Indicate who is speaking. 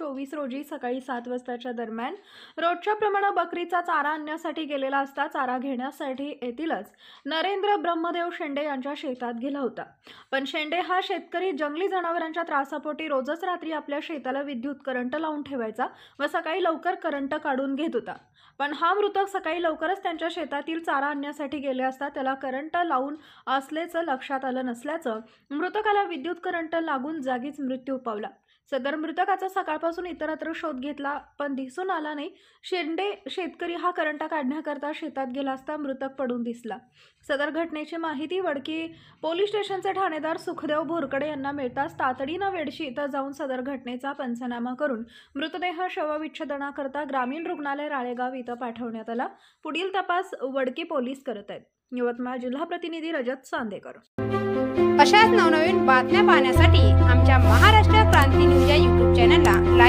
Speaker 1: 24 रोजी सकाळी 7 वाजताच्या दरम्यान रोजच्या प्रमाणे बकरीचा चारा आणण्यासाठी गेलेला असता चारा घेण्यासाठी येथीलच नरेंद्र ब्रह्मदेव शेंडे यांच्या शेतात गेला होता. पण शेंडे हा शेतकरी जंगली जनावरांच्या त्रासापोटी रोजच रात्री आपल्या शेताला विद्युत करंट लावून ठेवायचा व सकाळी लवकर करंट काढून घेत होता. पण हा मृतक सकाळी लवकरच त्यांच्या शेतातील चारा आणण्यासाठी गेले असता त्याला करंट लावून असल्याचं लक्षात आलं नसल्याचं मृतकाला विद्युत करंट लागून जागीच मृत्यू पावला. सदर मृतकाचा सकाळपासून इतरत्र शोध घेतला पण दिसून आला नाही. शेंडे शेतकरी हा करंट काढण्याकरता शेतात गेला असता मृतक पडून दिसला. सदर घटनेची माहिती वडकी पोलीस स्टेशनचे ठाणेदार सुखदेव भोरकडे यांना मिळताच तातडीनं वेडशी इथं जाऊन सदर घटनेचा पंचनामा करून मृतदेह शवविच्छेदनाकरता ग्रामीण रुग्णालय राळेगाव इथं पाठवण्यात आला. पुढील तपास वडकी पोलीस करत आहेत. यवतमाळ जिल्हा प्रतिनिधी रजत चांदेकर.
Speaker 2: अशाच नवनवीन बातम्या पाहण्यासाठी आमच्या महाराष्ट्र क्रांती न्यूज या YouTube चॅनलला